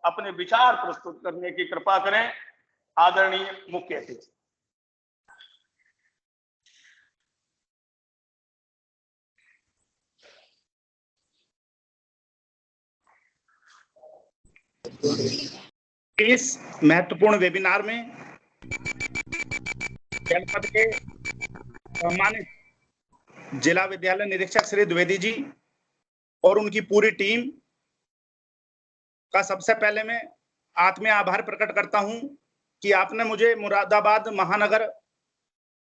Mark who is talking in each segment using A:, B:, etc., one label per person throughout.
A: अपने विचार प्रस्तुत करने की कृपा करें आदरणीय मुख्य अतिथि।
B: इस महत्वपूर्ण वेबिनार में जनपद के सम्मानित जिला विद्यालय निरीक्षक श्री द्विवेदी जी और उनकी पूरी टीम का सबसे पहले मैं आत्मीय आभार प्रकट करता हूं कि आपने मुझे मुरादाबाद महानगर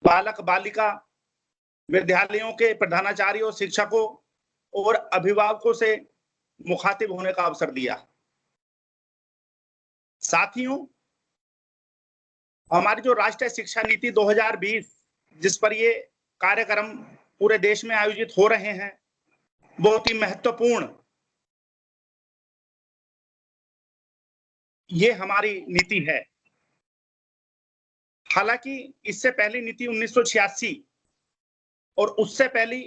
B: बालक बालिका विद्यालयों के प्रधानाचार्यों, शिक्षकों और अभिभावकों से मुखातिब होने का अवसर दिया। साथियों, हमारी जो राष्ट्रीय शिक्षा नीति 2020 जिस पर ये कार्यक्रम पूरे देश में आयोजित हो रहे हैं, बहुत ही महत्वपूर्ण ये हमारी नीति है। हालांकि इससे पहली नीति 1986 और उससे पहली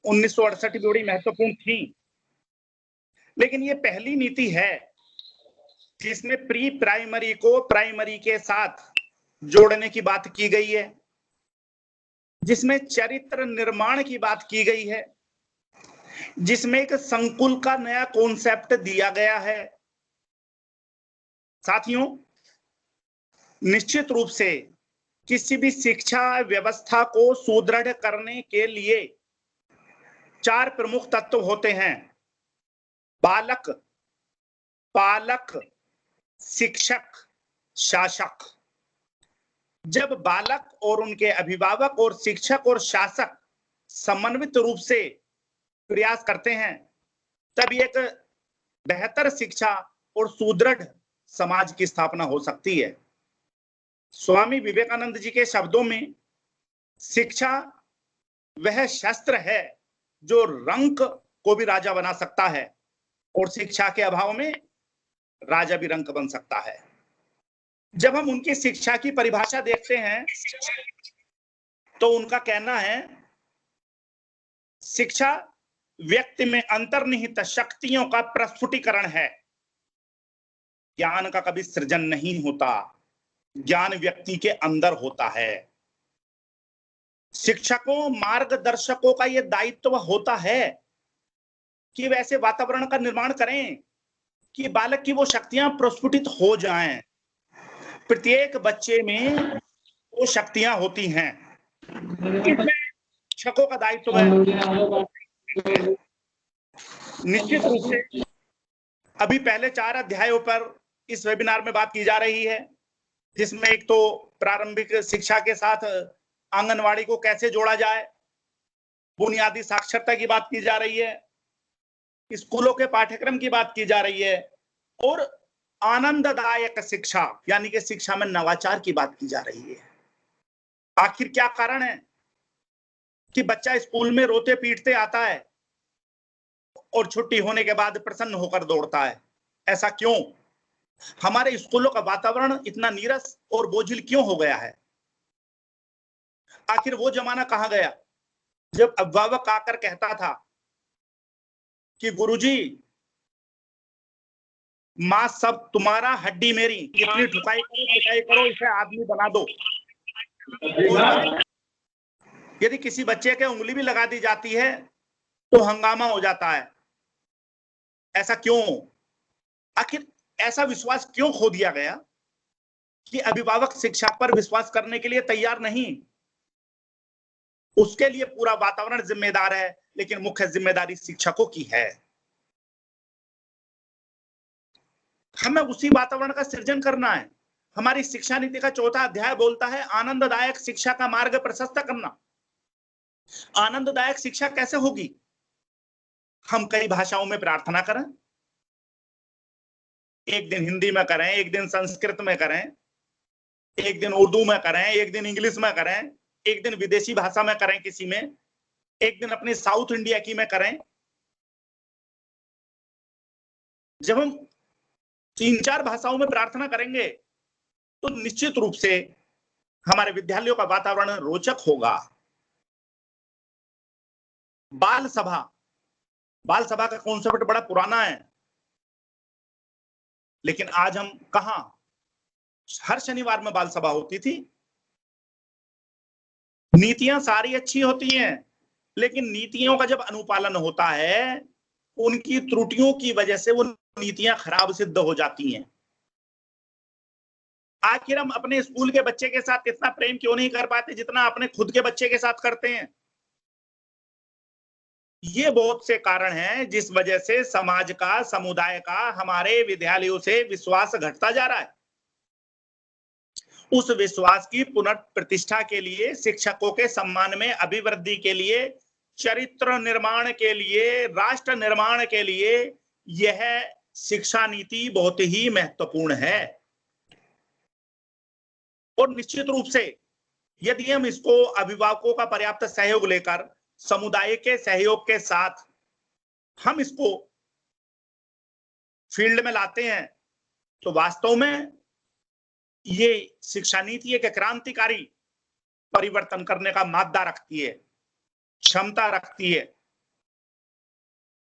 B: 1968 भी बड़ी महत्वपूर्ण थी, लेकिन ये पहली नीति है जिसमें प्री प्राइमरी को प्राइमरी के साथ जोड़ने की बात की गई है, जिसमें चरित्र निर्माण की बात की गई है, जिसमें एक संकुल का नया कॉन्सेप्ट दिया गया है। साथियों, निश्चित रूप से किसी भी शिक्षा व्यवस्था को सुदृढ़ करने के लिए 4 प्रमुख तत्व होते हैं: बालक, पालक, शिक्षक, शासक। जब बालक और उनके अभिभावक और शिक्षक और शासक समन्वित रूप से प्रयास करते हैं, तब एक बेहतर शिक्षा और सुदृढ़ समाज की स्थापना हो सकती है। स्वामी विवेकानंद जी के शब्दों में, शिक्षा वह शस्त्र है जो रंक को भी राजा बना सकता है और शिक्षा के अभाव में राजा भी रंक बन सकता है। जब हम उनकी शिक्षा की परिभाषा देखते हैं तो उनका कहना है, शिक्षा व्यक्ति में अंतर्निहित शक्तियों का प्रस्फुटीकरण है। ज्ञान का कभी सृजन नहीं होता, ज्ञान व्यक्ति के अंदर होता है। शिक्षकों, मार्गदर्शकों का यह दायित्व होता है कि वैसे वातावरण का निर्माण करें कि बालक की वो शक्तियां प्रस्फुटित हो जाएं। प्रत्येक बच्चे में वो शक्तियां होती हैं, इसमें शिक्षकों का दायित्व है। निश्चित रूप से अभी पहले 4 अध्यायों पर इस वेबिनार में बात की जा रही है, जिसमें एक तो प्रारंभिक शिक्षा के साथ आंगनवाड़ी को कैसे जोड़ा जाए, बुनियादी साक्षरता की बात की जा रही है, स्कूलों के पाठ्यक्रम की बात की जा रही है और आनंददायक शिक्षा यानी कि शिक्षा में नवाचार की बात की जा रही है। आखिर क्या कारण है कि बच्चा स्कूल में रोते पीटते आता है और छुट्टी होने के बाद प्रसन्न होकर दौड़ता है? ऐसा क्यों? हमारे स्कूलों का वातावरण इतना नीरस और बोझिल क्यों हो गया है? आखिर वो जमाना कहां गया जब अभिभावक आकर कहता था कि गुरुजी, मां सब तुम्हारा, हड्डी मेरी, इतनी ठुकाई करो पिटाई करो, इसे आदमी बना दो। यदि किसी बच्चे के उंगली भी लगा दी जाती है तो हंगामा हो जाता है। ऐसा क्यों? आखिर ऐसा विश्वास क्यों खो दिया गया कि अभिभावक शिक्षा पर विश्वास करने के लिए तैयार नहीं? उसके लिए पूरा वातावरण जिम्मेदार है, लेकिन मुख्य जिम्मेदारी शिक्षकों की है। हमें उसी वातावरण का सृजन करना है। हमारी शिक्षा नीति का 4था अध्याय बोलता है आनंददायक शिक्षा का मार्ग प्रशस्त करना। आनंददायक शिक्षा कैसे होगी? हम कई भाषाओं में प्रार्थना करें, एक दिन हिंदी में करें, एक दिन संस्कृत में करें, एक दिन उर्दू में करें, एक दिन इंग्लिश में करें, एक दिन विदेशी भाषा में करें, किसी में एक दिन अपने साउथ इंडिया की में करें। जब हम 3-4 भाषाओं में प्रार्थना करेंगे तो निश्चित रूप से हमारे विद्यालयों का वातावरण रोचक होगा। बाल सभा का कॉन्सेप्ट बड़ा पुराना है। लेकिन आज हम कहां, हर शनिवार में बाल सभा होती थी। नीतियां सारी अच्छी होती हैं, लेकिन नीतियों का जब अनुपालन होता है, उनकी त्रुटियों की वजह से वो नीतियां खराब सिद्ध हो जाती हैं। आखिर हम अपने स्कूल के बच्चे के साथ इतना प्रेम क्यों नहीं कर पाते जितना अपने खुद के बच्चे के साथ करते हैं? ये बहुत से कारण हैं जिस वजह से समाज का, समुदाय का, हमारे विद्यालयों से विश्वास घटता जा रहा है। उस विश्वास की पुनर्प्रतिष्ठा के लिए, शिक्षकों के सम्मान में अभिवृद्धि के लिए, चरित्र निर्माण के लिए, राष्ट्र निर्माण के लिए यह शिक्षा नीति बहुत ही महत्वपूर्ण है। और निश्चित रूप से यदि हम इसको अभिभावकों का पर्याप्त सहयोग लेकर, समुदाय के सहयोग के साथ हम इसको फील्ड में लाते हैं, तो वास्तव में ये शिक्षा नीति एक क्रांतिकारी परिवर्तन करने का मादा रखती है, क्षमता रखती है।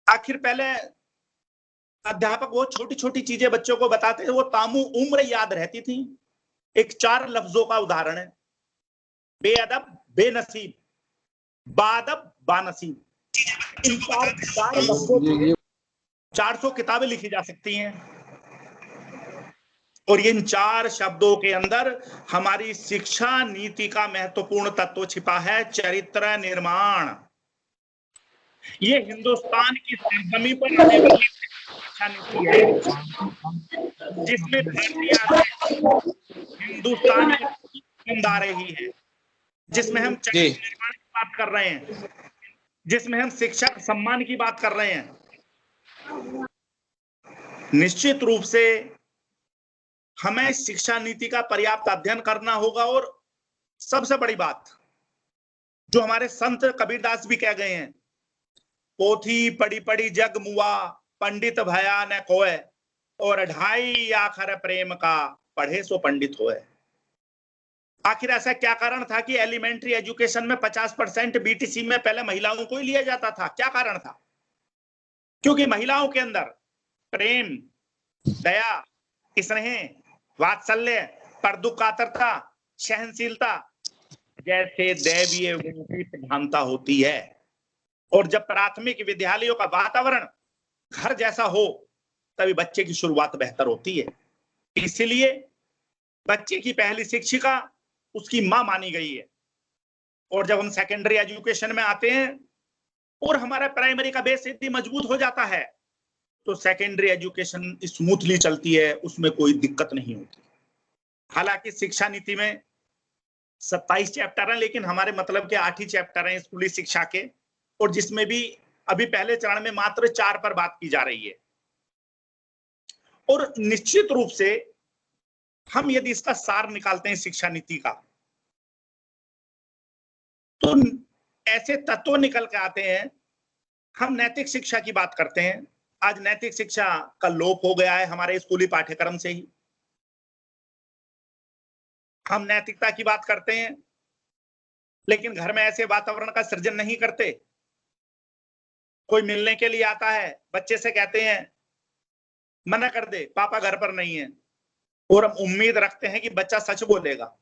B: आखिर पहले अध्यापक वो छोटी छोटी चीजें बच्चों को बताते थे, वो तामू उम्र याद रहती थी। एक 4 लफ्जों का उदाहरण है, बेअदब बेनसीब, बादब बानसीब। इन 4 लफ्जों पे 400 किताबें लिखी जा सकती हैं, और इन 4 शब्दों के अंदर हमारी शिक्षा नीति का महत्वपूर्ण तत्व छिपा है, चरित्र निर्माण। ये हिंदुस्तान की सरजमी पर आने वाली शिक्षा नीति है, जिसमें भारतीय हिंदुस्तान की आ रही है, जिसमें हम चरित्र निर्माण की बात कर रहे हैं, जिसमें हम शिक्षक सम्मान की बात कर रहे हैं। निश्चित रूप से हमें शिक्षा नीति का पर्याप्त अध्ययन करना होगा, और सबसे बड़ी बात जो हमारे संत कबीरदास भी कह गए हैं, पोथी पढ़ी पढ़ी जग मुआ, पंडित भया न कोय, और 2.5 आखर प्रेम का, पढ़े सो पंडित होए। आखिर ऐसा क्या कारण था कि एलिमेंट्री एजुकेशन में 50% बीटीसी में पहले महिलाओं को ही लिया जाता था? क्या कारण था? क्योंकि महिलाओं के अंदर प्रेम, दया, स्नेह, वात्सल्य, परदुकातरता, सहनशीलता जैसे दैवीय गुणों की प्रधानता होती है। और जब प्राथमिक विद्यालयों का वातावरण घर जैसा हो, तभी बच्चे की शुरुआत बेहतर होती है। इसलिए बच्चे की पहली शिक्षिका उसकी मां मानी गई है। और जब हम सेकेंडरी एजुकेशन में आते हैं और हमारा प्राइमरी का बेस इतनी मजबूत हो जाता है, तो सेकेंडरी एजुकेशन स्मूथली चलती है, उसमें कोई दिक्कत नहीं होती। हालांकि शिक्षा नीति में 27 चैप्टर हैं, लेकिन हमारे मतलब के 8 ही चैप्टर हैं स्कूली शिक्षा के, और जिसमें भी अभी पहले चरण में मात्र 4 पर बात की जा रही है। और निश्चित रूप से हम यदि इसका सार निकालते हैं शिक्षा नीति का, तो ऐसे तत्व निकल के आते हैं। हम नैतिक शिक्षा की बात करते हैं, आज नैतिक शिक्षा का लोप हो गया है हमारे स्कूली पाठ्यक्रम से ही। हम नैतिकता की बात करते हैं, लेकिन घर में ऐसे वातावरण का सृजन नहीं करते। कोई मिलने के लिए आता है, बच्चे से कहते हैं मना कर दे, पापा घर पर नहीं है, और हम उम्मीद रखते हैं कि बच्चा सच बोलेगा।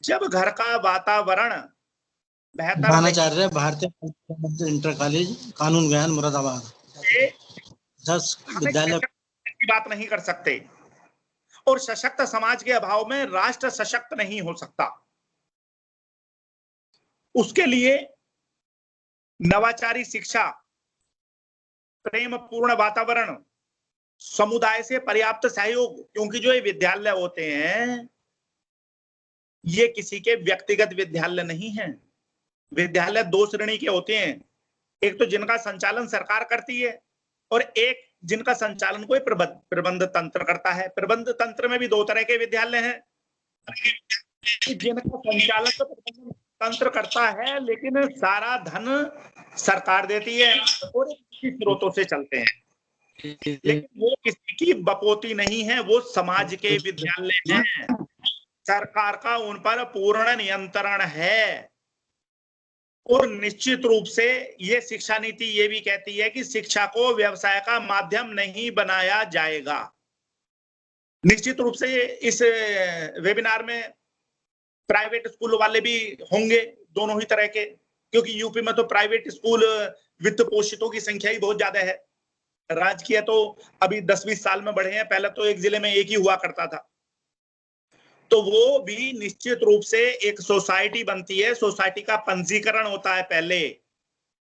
B: जब घर का वातावरण बेहतर
C: आचार्य, भारतीय इंटर कॉलेज, कानून ज्ञान, मुरादाबाद। 10 विद्यालय
B: की बात नहीं कर सकते, और सशक्त समाज के अभाव में राष्ट्र सशक्त नहीं हो सकता। उसके लिए नवाचारी शिक्षा, प्रेम पूर्ण वातावरण, समुदाय से पर्याप्त सहयोग, क्योंकि जो ये विद्यालय होते हैं ये किसी के व्यक्तिगत विद्यालय नहीं है। विद्यालय 2 श्रेणी के होते हैं, एक तो जिनका संचालन सरकार करती है, और एक जिनका संचालन कोई प्रबंध तंत्र करता है। प्रबंध तंत्र में भी 2 तरह के विद्यालय हैं, जिनका संचालन तो प्रबंध तंत्र करता है, लेकिन सारा धन सरकार देती है और किसी स्रोतों से चलते हैं, लेकिन वो किसी की बपोती नहीं है, वो समाज के विद्यालय हैं। सरकार का उन पर पूर्ण नियंत्रण है। और निश्चित रूप से ये शिक्षा नीति ये भी कहती है कि शिक्षा को व्यवसाय का माध्यम नहीं बनाया जाएगा। निश्चित रूप से इस वेबिनार में प्राइवेट स्कूल वाले भी होंगे, दोनों ही तरह के, क्योंकि यूपी में तो प्राइवेट स्कूल वित्त पोषितों की संख्या ही बहुत ज्यादा है। राजकीय तो अभी 10-20 साल में बढ़े हैं, पहले तो एक जिले में एक ही हुआ करता था। तो वो भी निश्चित रूप से एक सोसाइटी बनती है, सोसाइटी का पंजीकरण होता है पहले,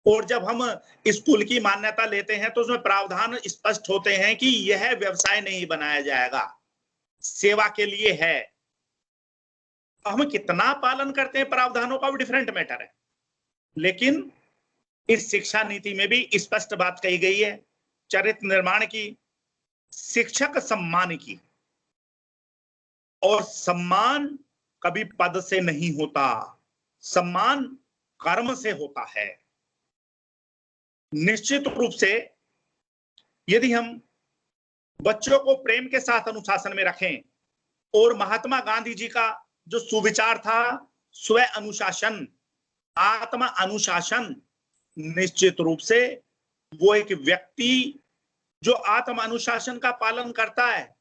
B: और जब हम स्कूल की मान्यता लेते हैं तो उसमें प्रावधान स्पष्ट होते हैं कि यह व्यवसाय नहीं बनाया जाएगा, सेवा के लिए है। हम कितना पालन करते हैं प्रावधानों का, वो डिफरेंट मैटर है, लेकिन इस शिक्षा नीति में भी स्पष्ट बात कही गई है, चरित्र निर्माण की, शिक्षक सम्मान की। और सम्मान कभी पद से नहीं होता, सम्मान कर्म से होता है। निश्चित रूप से यदि हम बच्चों को प्रेम के साथ अनुशासन में रखें, और महात्मा गांधी जी का जो सुविचार था स्व अनुशासन, आत्म अनुशासन, निश्चित रूप से वो एक व्यक्ति जो आत्म अनुशासन का पालन करता है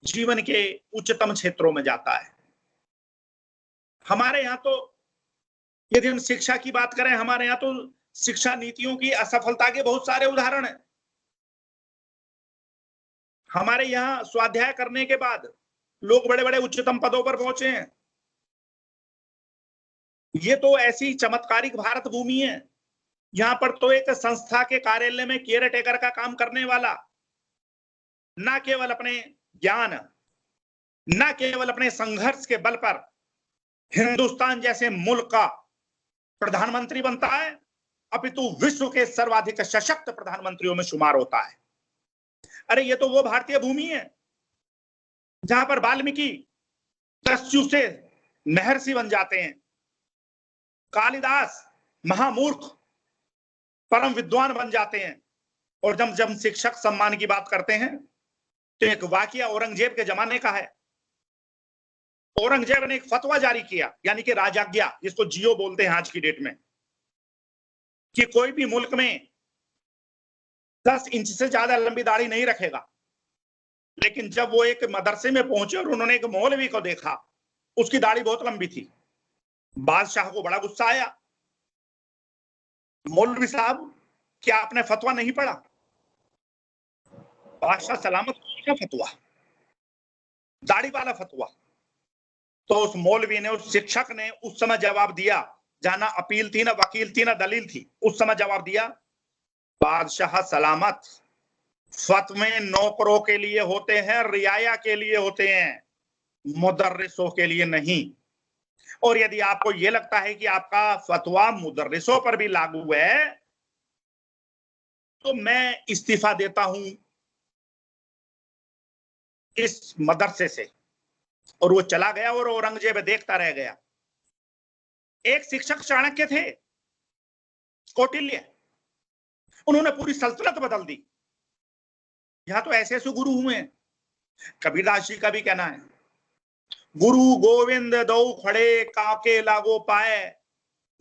B: जीवन के उच्चतम क्षेत्रों में जाता है। हमारे यहां तो यदि हम शिक्षा की बात करें, हमारे यहां तो शिक्षा नीतियों की असफलता के बहुत सारे उदाहरण हैं। हमारे यहां स्वाध्याय करने के बाद लोग बड़े बड़े उच्चतम पदों पर पहुंचे हैं। ये तो ऐसी चमत्कारिक भारत भूमि है, यहां पर तो एक संस्था के कार्यालय में केयर टेकर का काम करने वाला न केवल अपने ज्ञान, न केवल अपने संघर्ष के बल पर हिंदुस्तान जैसे मुल्क का प्रधानमंत्री बनता है, अपितु विश्व के सर्वाधिक सशक्त प्रधानमंत्रियों में शुमार होता है। अरे ये तो वो भारतीय भूमि है जहां पर वाल्मीकि दस्यु से महर्षि बन जाते हैं, कालिदास महामूर्ख परम विद्वान बन जाते हैं। और जब जब शिक्षक सम्मान की बात करते हैं तो एक वाकया औरंगजेब के जमाने का है। औरंगजेब ने एक फतवा जारी किया, यानी कि राजाज्ञा, जिसको जियो बोलते हैं आज की डेट में, कि कोई भी मुल्क में 10 इंच से ज्यादा लंबी दाढ़ी नहीं रखेगा। लेकिन जब वो एक मदरसे में पहुंचे और उन्होंने एक मौलवी को देखा, उसकी दाढ़ी बहुत लंबी थी, बादशाह को बड़ा गुस्सा आया। मौलवी साहब, क्या आपने फतवा नहीं पढ़ा? बादशाह सलामत का फतवा, दाढ़ी वाला फतवा। तो उस मौलवी ने, उस शिक्षक ने उस समय जवाब दिया, जहां ना अपील थी, ना वकील थी, ना दलील थी, उस समय जवाब दिया, बादशाह सलामत, फतवे नौकरों के लिए होते हैं, रियाया के लिए होते हैं, मुदर्रिसों के लिए नहीं। और यदि आपको यह लगता है कि आपका फतवा मुदर्रिसों पर भी लागू है, तो मैं इस्तीफा देता हूं इस मदरसे से। और वो चला गया और औरंगजेब देखता रह गया। एक शिक्षक चाणक्य थे, कौटिल्य, उन्होंने पूरी सल्तनत बदल दी। यहां तो ऐसे ऐसे गुरु हुए हैं। कबीरदास जी का भी कहना है, गुरु गोविंद दो खड़े काके लागो पाए,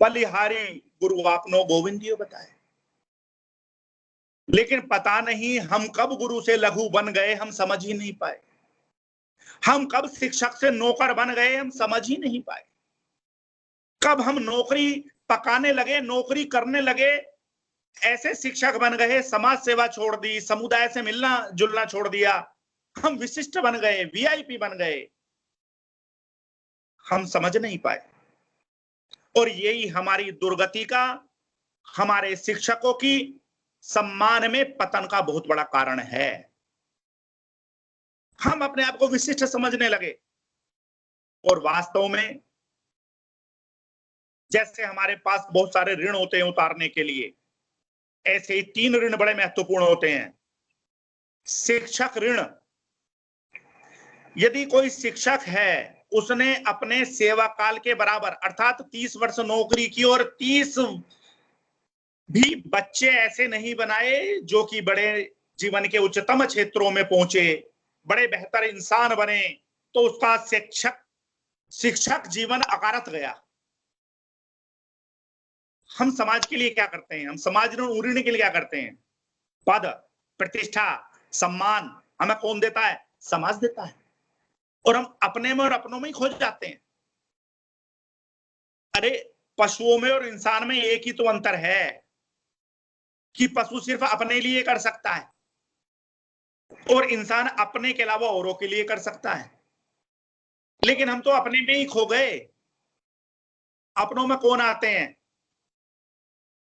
B: बलिहारी गुरु आपनो गोविंदियो बताए। लेकिन पता नहीं हम कब गुरु से लघु बन गए, हम समझ ही नहीं पाए। हम कब शिक्षक से नौकर बन गए, हम समझ ही नहीं पाए। कब हम नौकरी पकाने लगे, नौकरी करने लगे, ऐसे शिक्षक बन गए, समाज सेवा छोड़ दी, समुदाय से मिलना जुलना छोड़ दिया, हम विशिष्ट बन गए, वीआईपी बन गए, हम समझ नहीं पाए। और यही हमारी दुर्गति का, हमारे शिक्षकों की सम्मान में पतन का बहुत बड़ा कारण है। हम अपने आप को विशिष्ट समझने लगे, और वास्तव में जैसे हमारे पास बहुत सारे ऋण होते हैं उतारने के लिए, ऐसे ही 3 ऋण बड़े महत्वपूर्ण होते हैं। शिक्षक ऋण, यदि कोई शिक्षक है, उसने अपने सेवा काल के बराबर अर्थात 30 वर्ष नौकरी की और 30 भी बच्चे ऐसे नहीं बनाए जो कि बड़े जीवन के उच्चतम क्षेत्रों में पहुंचे, बड़े बेहतर इंसान बने, तो उसका शिक्षक जीवन अकारत गया। हम समाज के लिए क्या करते हैं? हम समाज ऋण उड़ने के लिए क्या करते हैं? पद, प्रतिष्ठा, सम्मान हमें कौन देता है? समाज देता है। और हम अपने में और अपनों में ही खो जाते हैं। अरे पशुओं में और इंसान में एक ही तो अंतर है कि पशु सिर्फ अपने लिए कर सकता है और इंसान अपने के अलावा औरों के लिए कर सकता है। लेकिन हम तो अपने में ही खो गए। अपनों में कौन आते हैं?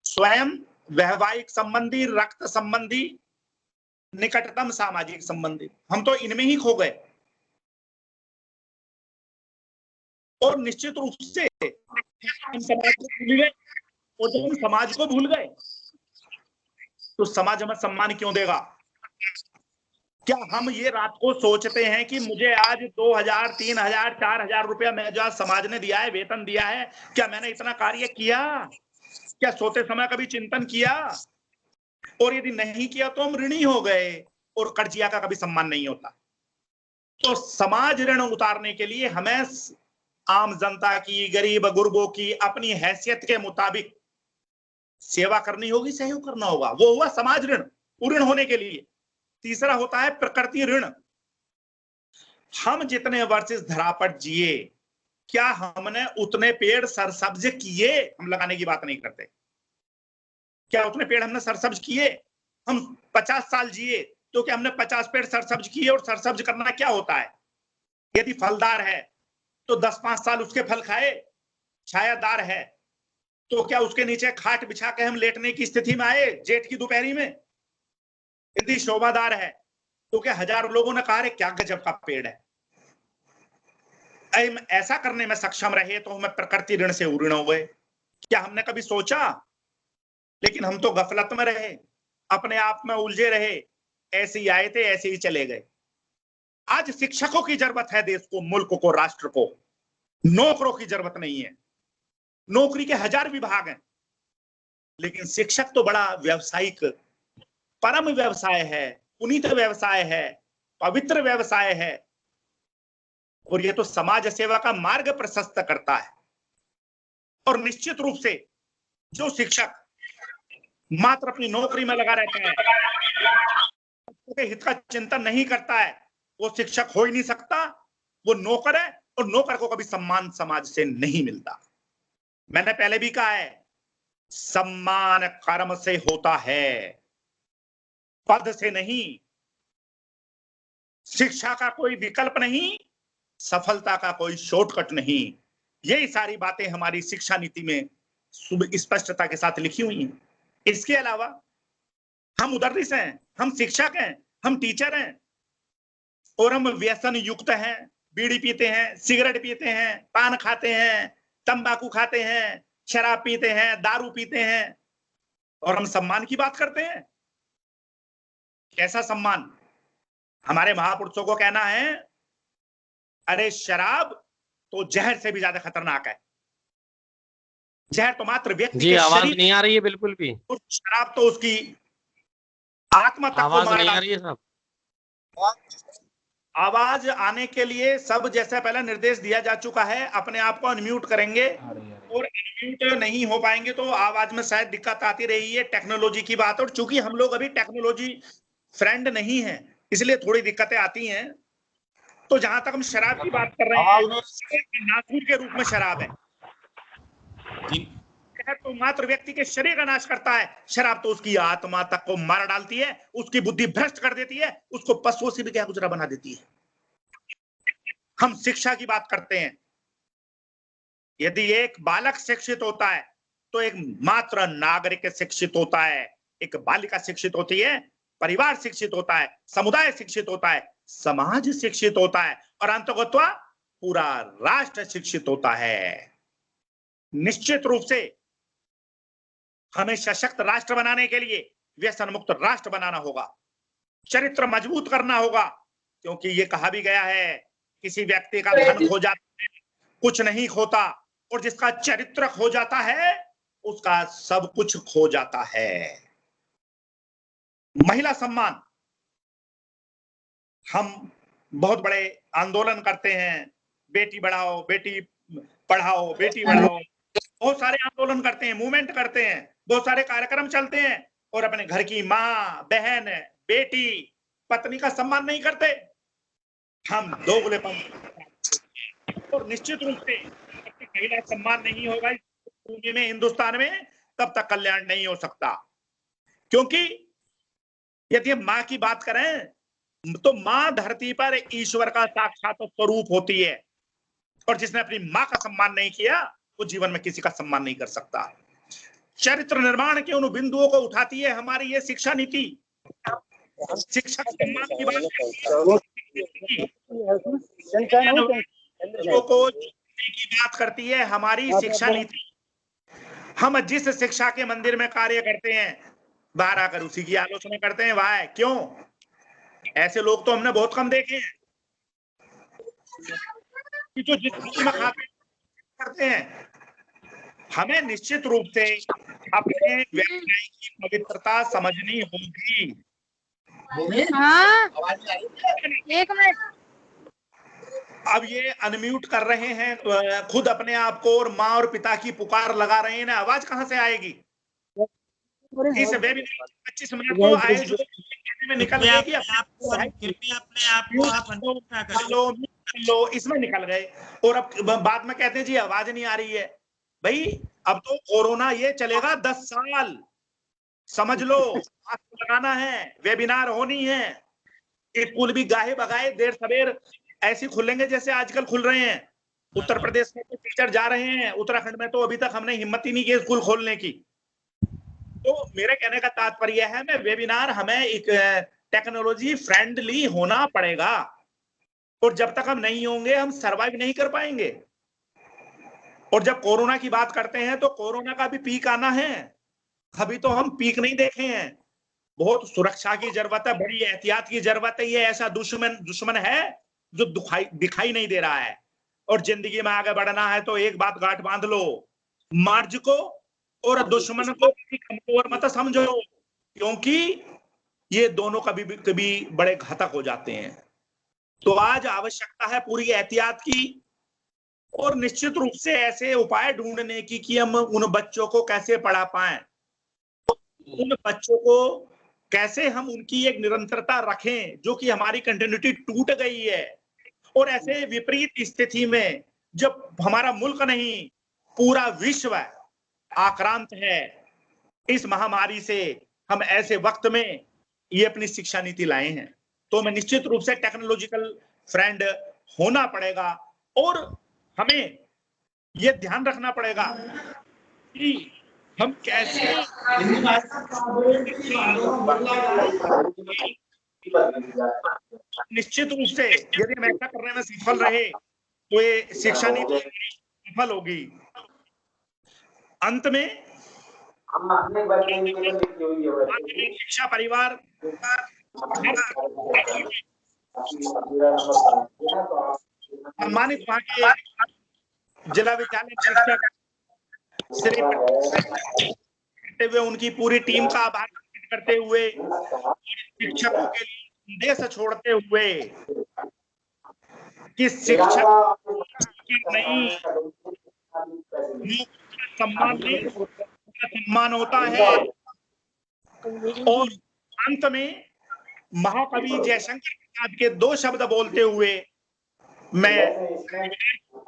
B: स्वयं, वैवाहिक संबंधी, रक्त संबंधी, निकटतम सामाजिक संबंधी, हम तो इनमें ही खो गए। और निश्चित रूप से हम समाज को भूल गए। और जब हम समाज को भूल गए तो समाज हमें सम्मान क्यों देगा? क्या हम ये रात को सोचते हैं कि मुझे आज 2000, 3000, 4000 रुपया मैं जो समाज ने दिया है, वेतन दिया है, क्या मैंने इतना कार्य किया? क्या सोते समय कभी चिंतन किया? और यदि नहीं किया तो हम ऋणी हो गए और कर्जिया का कभी सम्मान नहीं होता। तो समाज ऋण उतारने के लिए हमें आम जनता की, गरीब गुरबों की अपनी हैसियत के मुताबिक सेवा करनी होगी, सहयोग करना होगा। वो हुआ समाज ऋण। ऋण होने के लिए तीसरा होता है प्रकृति ऋण। हम जितने वर्ष इस धरा पर जिए, क्या हमने उतने पेड़ सरसब्ज किए? हम लगाने की बात नहीं करते। क्या उतने पेड़ हमने सरसब्ज किए? हम 50 साल जिए तो क्या हमने 50 पेड़ सरसब्ज किए? और सरसब्ज करना क्या होता है? यदि फलदार है तो 10-5 साल उसके फल खाए। छायादार है तो क्या उसके नीचे खाट बिछा के हम लेटने की स्थिति में आए जेठ की दोपहरी में? यदि शोभादार है तो क्या हजारों लोगों ने कहा क्या गजब का पेड़ है? ऐसा करने में सक्षम रहे तो हमें प्रकृति ऋण से ऋण हो गए। क्या हमने कभी सोचा? लेकिन हम तो गफलत में रहे, अपने आप में उलझे रहे, ऐसे ही आए थे ऐसे ही चले गए। आज शिक्षकों की जरूरत है देश को, मुल्क को, राष्ट्र को। नौकरों की जरूरत नहीं है। नौकरी के 1000 विभाग हैं, लेकिन शिक्षक तो बड़ा व्यवसायिक, परम व्यवसाय है, पुनीत व्यवसाय है, पवित्र व्यवसाय है। और यह तो समाज सेवा का मार्ग प्रशस्त करता है। और निश्चित रूप से जो शिक्षक मात्र अपनी नौकरी में लगा रहता है, उसके हित का चिंतन नहीं करता है, वो शिक्षक हो ही नहीं सकता। वो नौकर है और नौकर को कभी सम्मान समाज से नहीं मिलता। मैंने पहले भी कहा है, सम्मान कर्म से होता है, पद से नहीं। शिक्षा का कोई विकल्प नहीं, सफलता का कोई शॉर्टकट नहीं। यही सारी बातें हमारी शिक्षा नीति में स्पष्टता के साथ लिखी हुई हैं। इसके अलावा हम उदरनिश हैं, हम शिक्षक हैं, हम टीचर हैं और हम व्यसन युक्त हैं। बीड़ी पीते हैं, सिगरेट पीते हैं, पान खाते हैं, तंबाकू खाते हैं, शराब पीते हैं, दारू पीते हैं और हम सम्मान की बात करते हैं। कैसा सम्मान? हमारे महापुरुषों को कहना है, अरे शराब तो जहर से भी ज्यादा खतरनाक है। जहर तो मात्र व्यक्ति
D: जी
B: के
D: आवाज
B: शरीर,
D: नहीं आ रही है बिल्कुल भी।
B: और शराब तो उसकी आत्मा तक को
D: आवाज
B: मार
D: नहीं आ
B: डालती
D: रही है साहब।
B: आवाज आने के लिए सब जैसे पहले निर्देश दिया जा चुका है। अपने आप को अनम्यूट करेंगे और अनम्यूट नहीं हो पाएंगे तो आवाज में शायद दिक्कत आती रही है। टेक्नोलॉजी की बात, और चूंकि हम लोग अभी टेक्नोलॉजी फ्रेंड नहीं है इसलिए थोड़ी दिक्कतें आती हैं। तो जहां तक हम शराब की बात कर रहे हैं, नासूर के रूप में शराब है। जहर तो मात्र व्यक्ति के शरीर का नाश करता है, शराब तो उसकी आत्मा तक को मार डालती है, उसकी बुद्धि भ्रष्ट कर देती है, उसको पशुओं से भी क्या गुजरा बना देती है। हम शिक्षा की बात करते हैं। यदि एक बालक शिक्षित होता है तो एक मात्र नागरिक शिक्षित होता है, एक बालिका शिक्षित होती है, परिवार शिक्षित होता है, समुदाय शिक्षित होता है, समाज शिक्षित होता है और अंततः पूरा राष्ट्र शिक्षित होता है। निश्चित रूप से हमें सशक्त राष्ट्र बनाने के लिए व्यसन मुक्त राष्ट्र बनाना होगा, चरित्र मजबूत करना होगा, क्योंकि ये कहा भी गया है, किसी व्यक्ति का धन खो जाता है कुछ नहीं खोता, और जिसका चरित्र खो जाता है उसका सब कुछ खो जाता है। महिला सम्मान, हम बहुत बड़े आंदोलन करते हैं, बेटी बढ़ाओ, बेटी पढ़ाओ, बेटी बढ़ाओ, बहुत सारे आंदोलन करते हैं, मूवमेंट करते हैं, बहुत सारे कार्यक्रम चलते हैं, और अपने घर की माँ, बहन, बेटी, पत्नी का सम्मान नहीं करते। हम दोगलेपन, और निश्चित रूप से महिला सम्मान नहीं होगा इस भूमि में, हिंदुस्तान में, तब तक कल्याण नहीं हो सकता। क्योंकि यदि हम माँ की बात करें तो माँ धरती पर ईश्वर का साक्षात स्वरूप होती है, और जिसने अपनी माँ का सम्मान नहीं किया वो जीवन में किसी का सम्मान नहीं कर सकता। चरित्र निर्माण के उन बिंदुओं को उठाती है हमारी ये शिक्षा नीति। शिक्षक सम्मान की बात की बात करती है हमारी शिक्षा नीति। हम जिस शिक्षा के मंदिर में कार्य करते हैं, बाहर आकर उसी की आलोचना करते हैं। वाह, क्यों? ऐसे लोग तो हमने बहुत कम देखे हैं कि जो जिस में खाते करते हैं। हमें निश्चित रूप से अपने व्यवसाय की पवित्रता समझनी होगी।
D: हाँ, एक मिनट।
B: अब ये अनम्यूट कर रहे हैं खुद अपने आप को, और माँ और पिता की पुकार लगा रहे हैं ना, आवाज कहाँ से आएगी? इस वेबिनार 25 मिनट तो आए जो में निकल गए कि लो इसमें निकल गए, और अब बाद में कहते हैं जी आवाज नहीं आ रही है। भाई अब तो कोरोना ये चलेगा 10 साल, समझ लो। मास्क लगाना है, वेबिनार होनी है, स्कूल भी गाहे बगाए देर सवेर ऐसे खुलेंगे जैसे आजकल खुल रहे हैं। उत्तर प्रदेश में तो टीचर जा रहे हैं, उत्तराखंड में तो अभी तक हमने हिम्मत ही नहीं की स्कूल खोलने की। तो मेरे कहने का तात्पर्य है, मैं वेबिनार हमें एक टेक्नोलॉजी फ्रेंडली होना पड़ेगा, और जब तक हम नहीं होंगे हम सरवाइव नहीं कर पाएंगे। और जब कोरोना की बात करते हैं तो कोरोना का भी पीक आना है, अभी तो हम पीक नहीं देखे हैं। बहुत सुरक्षा की जरूरत है, बड़ी एहतियात की जरूरत है। ये ऐसा दुश्मन है जो दिखाई नहीं दे रहा है। और जिंदगी में आगे बढ़ना है तो एक बात गांठ बांध लो, मार्ज को और दुश्मन को कमजोर मत समझो, क्योंकि ये दोनों कभी बड़े घातक हो जाते हैं। तो आज आवश्यकता है पूरी एहतियात की, और निश्चित रूप से ऐसे उपाय ढूंढने की कि हम उन बच्चों को कैसे पढ़ा पाएं, उन बच्चों को कैसे हम उनकी एक निरंतरता रखें, जो कि हमारी कंटिन्यूटी टूट गई है। और ऐसे विपरीत स्थिति में जब हमारा मुल्क नहीं पूरा विश्व आक्रांत है इस महामारी से, हम ऐसे वक्त में ये अपनी शिक्षा नीति लाए हैं। तो हमें निश्चित रूप से टेक्नोलॉजिकल फ्रेंड होना पड़ेगा, और हमें ये ध्यान रखना पड़ेगा कि हम कैसे निश्चित रूप से यदि हम ऐसा करने में सफल रहे तो ये शिक्षा नीति सफल होगी। अंत में शिक्षा परिवार सम्मानित वहां के जिला विद्यालय शिक्षक श्री करते हुए उनकी पूरी टीम का आभार व्यक्त करते हुए, शिक्षकों के लिए संदेश छोड़ते हुए कि शिक्षक नहीं सम्मान होता है। और अंत में महाकवि जयशंकर प्रसाद के 2 शब्द बोलते हुए मैं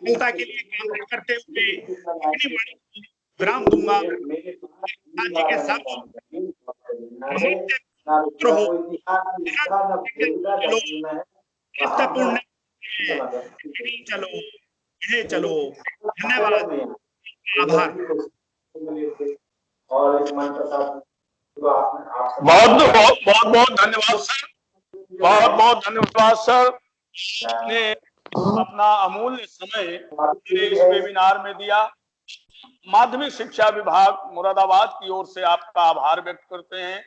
B: जनता के लिए काम करते हुए अपनी वाणी को विराम दूंगा। जी के साथ चलो, धन्यवाद, आभार।
A: बहुत धन्यवाद सर, बहुत धन्यवाद सर ने अपना अमूल्य समय इस वेबिनार में दिया। माध्यमिक शिक्षा विभाग मुरादाबाद की ओर से आपका आभार व्यक्त करते हैं।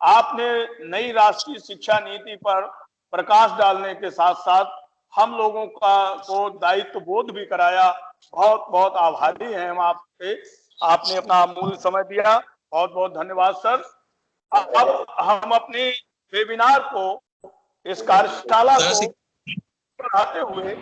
A: आपने नई राष्ट्रीय शिक्षा नीति पर प्रकाश डालने के साथ साथ हम लोगों को दायित्व बोध भी कराया। बहुत आभारी हैं हम आपसे, आपने अपना अमूल्य समय दिया। बहुत धन्यवाद सर। अब हम अपने वेबिनार को, इस कार्यशाला को बढ़ाते हुए